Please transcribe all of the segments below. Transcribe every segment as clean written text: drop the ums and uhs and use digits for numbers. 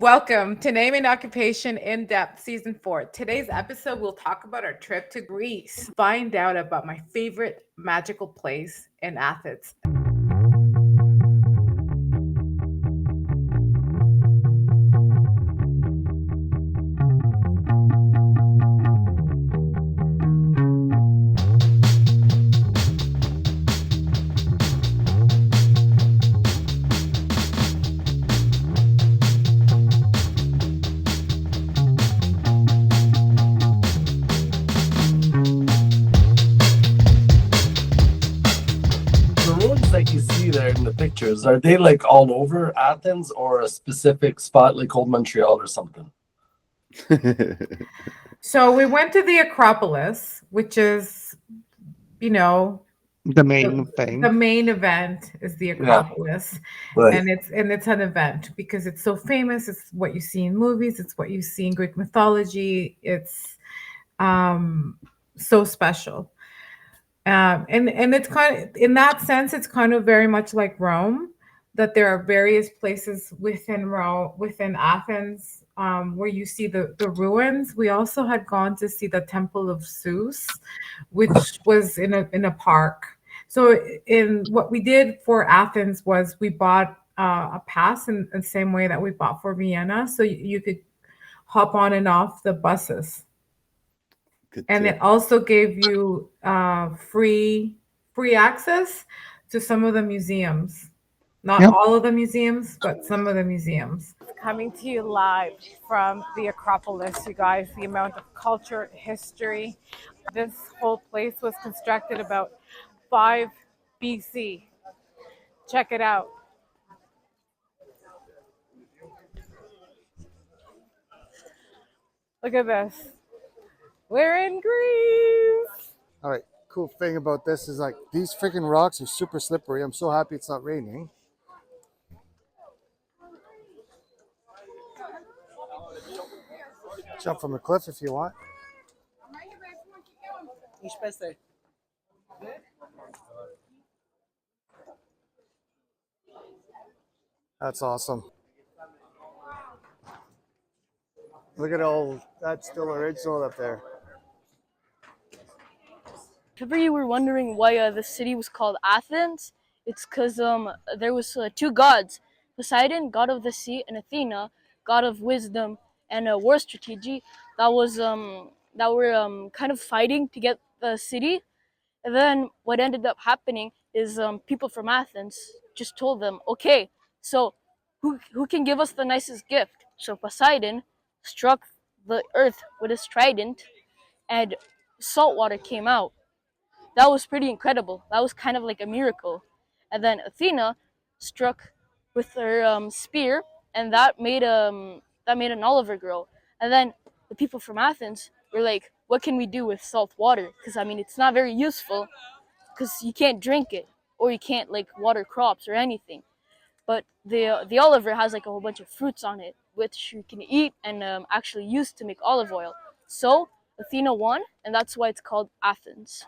Welcome to Name and Occupation In Depth Season 4. Today's episode, we'll talk about our trip to Greece. Find out about my favorite magical place in Athens. The ruins that you see there in the pictures, are they like all over Athens or a specific spot like Old Montreal or something? So we went to the Acropolis, which is, you know, The main the thing. main event is the Yeah, Acropolis. right. And it's an event because it's so famous. It's what you see in movies, it's what you see in Greek mythology. It's um so special. And it's kind of, in that sense, it's kind of very much like Rome, that there are various places within Rome, within Athens, where you see the ruins. We also had gone to see the Temple of Zeus, which was in a park. So in what we did for Athens was we bought a pass in the same way that we bought for Vienna, so you could hop on and off the buses. Good And tip. it also gave you free access to some of the museums. Not Yep. all of the museums, but some of the museums. Coming to you live from the Acropolis, you guys, the amount of culture, history. This whole place was constructed about 5 BC. Check it out. Look at this. We're in Greece. All right, cool thing about this is like these freaking rocks are super slippery. I'm so happy it's not raining. Jump from the cliff if you want. That's awesome. Look at all that's still original up there. If ever you were wondering why the city was called Athens, it's because there was two gods: Poseidon, god of the sea, and Athena, god of wisdom and war strategy. That were kind of fighting to get the city. And then what ended up happening is people from Athens just told them, okay, so who can give us the nicest gift? So Poseidon struck the earth with his trident, and salt water came out. That was pretty incredible. That was kind of like a miracle. And then Athena struck with her spear, and that made an olive grow. And then the people from Athens were like, "What can we do with salt water? Because I mean, it's not very useful, because you can't drink it, or you can't like water crops or anything. But the oliver has like a whole bunch of fruits on it, which you can eat and actually use to make olive oil. So Athena won, and that's why it's called Athens."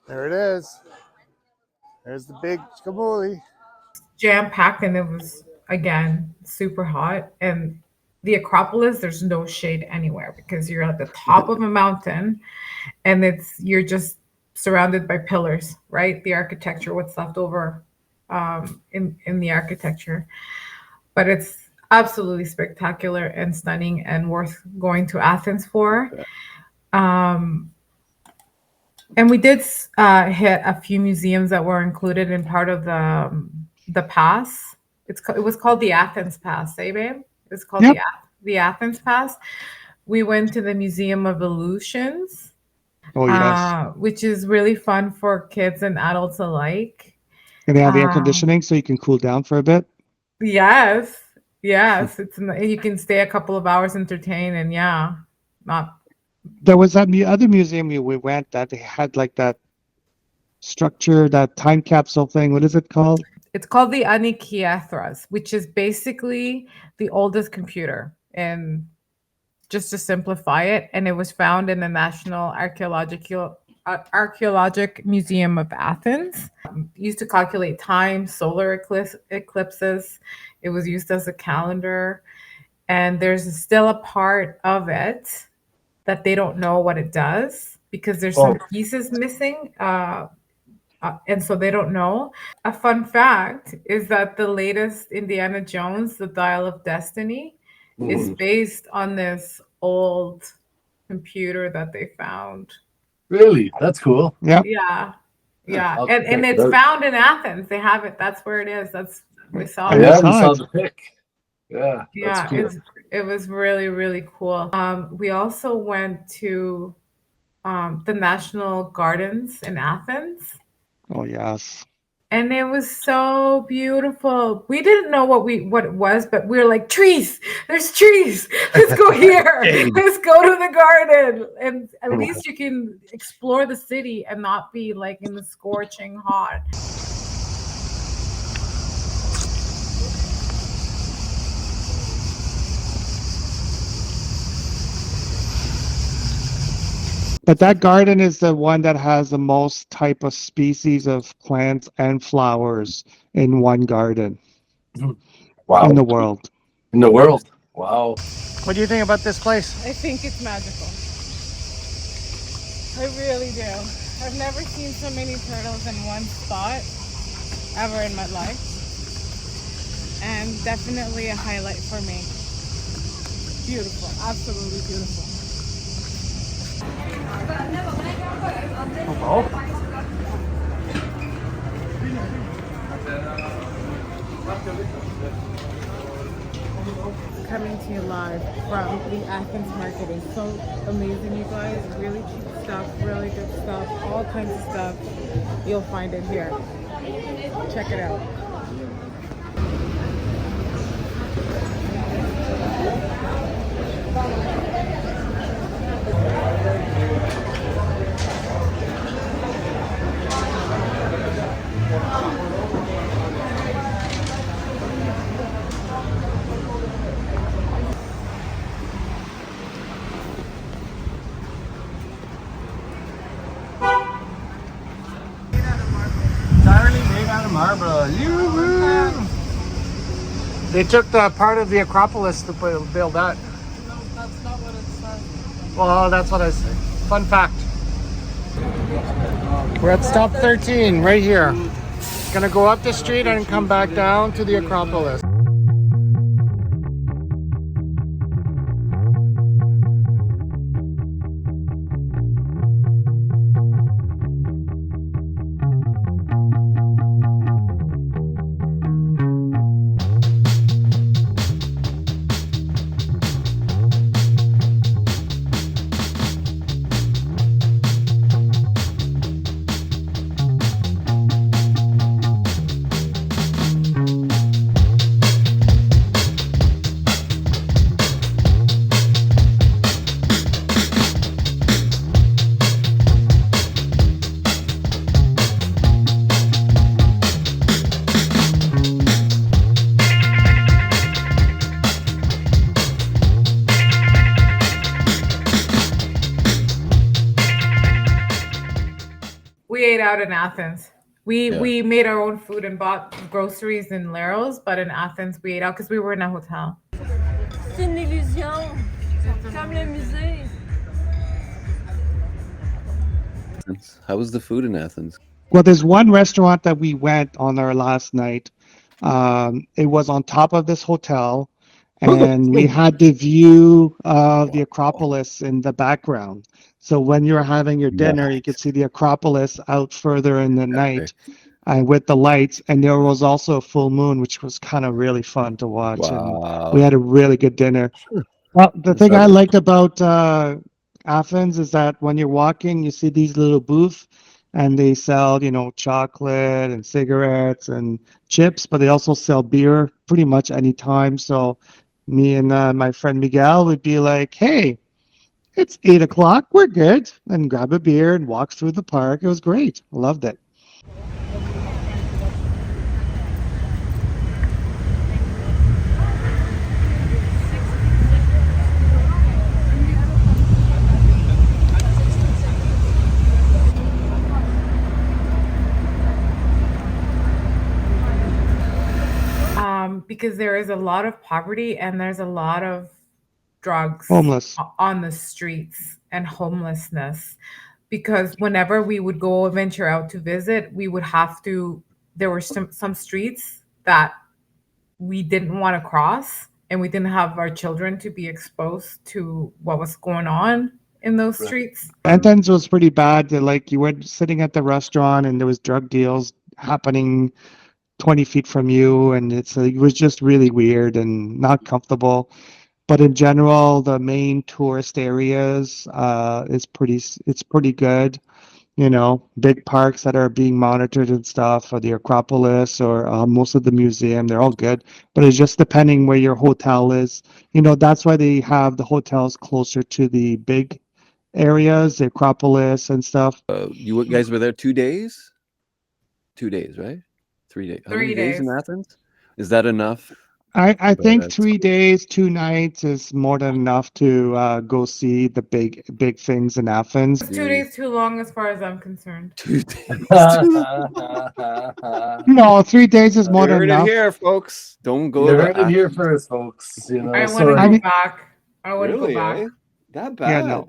There it is. There's the big Scabouli. Jam packed, and it was, again, super hot. And the Acropolis, there's no shade anywhere because you're at the top of a mountain, and you're just surrounded by pillars, right? The architecture, what's left over in the architecture. But it's absolutely spectacular and stunning and worth going to Athens for. Um, and we did hit a few museums that were included in part of the pass. It was called the Athens Pass, eh, babe? It's called Yep. the Athens Pass. We went to the Museum of Illusions, Oh yes. which is really fun for kids and adults alike. And they have air Uh, conditioning so you can cool down for a bit. yes, yes, you can stay a couple of hours entertained, and yeah, not There was that other museum we went that they had like that structure, that time capsule thing. What is it called? It's called the Anikiethras, which is basically the oldest computer, and just to simplify it, and it was found in the National Archaeologic Museum of Athens. Used to calculate time, solar eclipses. It was used as a calendar. And there's still a part of it that they don't know what it does because there's some pieces missing. And so they don't know. A fun fact is that the latest Indiana Jones, The Dial of Destiny, is based on this old computer that they found. Really? That's cool. Yeah. Yeah. Yeah. I'll And check it it's out. found in Athens. They have it. That's where it is. That's we saw Oh, it. yeah. Yeah, we saw Besides. the pic. Yeah, Yeah, that's cool. it was really, really cool. We also went to the National Gardens in Athens. Oh, yes. And it was so beautiful. We didn't know what it was, but we were like, trees. There's trees. Let's go here. Let's go to the garden. And at least you can explore the city and not be like in the scorching hot. But that garden is the one that has the most type of species of plants and flowers in one garden Wow. in the world. In the world. Wow. What do you think about this place? I think it's magical. I really do. I've never seen so many turtles in one spot ever in my life. And definitely a highlight for me. Beautiful. Absolutely beautiful. Coming to you live from the Athens market. It's so amazing, you guys. Really cheap stuff, really good stuff, all kinds of stuff. You'll find it here. Check it out. Entirely made out of marble. They took the part of the Acropolis to build that. No, that's not what it says. Well, that's what I say. Fun fact. We're at stop 13 right here. Gonna go up the street and come back down to the Acropolis. We ate out in Athens. We made our own food and bought groceries in Laros, but in Athens we ate out because we were in a hotel. C'est une illusion, comme le musée. How was the food in Athens? Well, there's one restaurant that we went on our last night. It was on top of this hotel, and we had the view of the Acropolis in the background. So when you're having your dinner, you could see the Acropolis out further in the night with the lights. And there was also a full moon, which was kind of really fun to watch. Wow. And we had a really good dinner. Well, the thing I liked about Athens is that when you're walking, you see these little booths, and they sell, chocolate and cigarettes and chips, but they also sell beer pretty much any time. So me and my friend Miguel would be like, hey, it's 8 o'clock, we're good, and grab a beer and walk through the park. It was great. I loved it. because there is a lot of poverty and there's a lot of drugs Homeless. on the streets and homelessness. Because whenever we would go venture out to visit, we would have to, there were some streets that we didn't want to cross, and we didn't have our children to be exposed to what was going on in those Right. streets. Athens was pretty bad. Like you were sitting at the restaurant and there was drug deals happening 20 feet from you, and it was just really weird and not comfortable. But in general, the main tourist areas it's pretty good. You know, big parks that are being monitored and stuff, or the Acropolis, or most of the museum, they're all good. But it's just depending where your hotel is. You know, that's why they have the hotels closer to the big areas, the Acropolis and stuff. You guys were there 2 days? 2 days, right? 3 days. How 3 many days in days. Athens? Is that enough? I think But 3 days, 2 nights is more than enough to go see the big things in Athens. It's 2 days too long as far as I'm concerned. 2 days. No, 3 days is more You than heard it enough. here, folks. Don't go You to heard it here Athens. first, folks. You know, I want to sorry. I go mean- back. I want to Really, go back. eh? That bad? Yeah, no.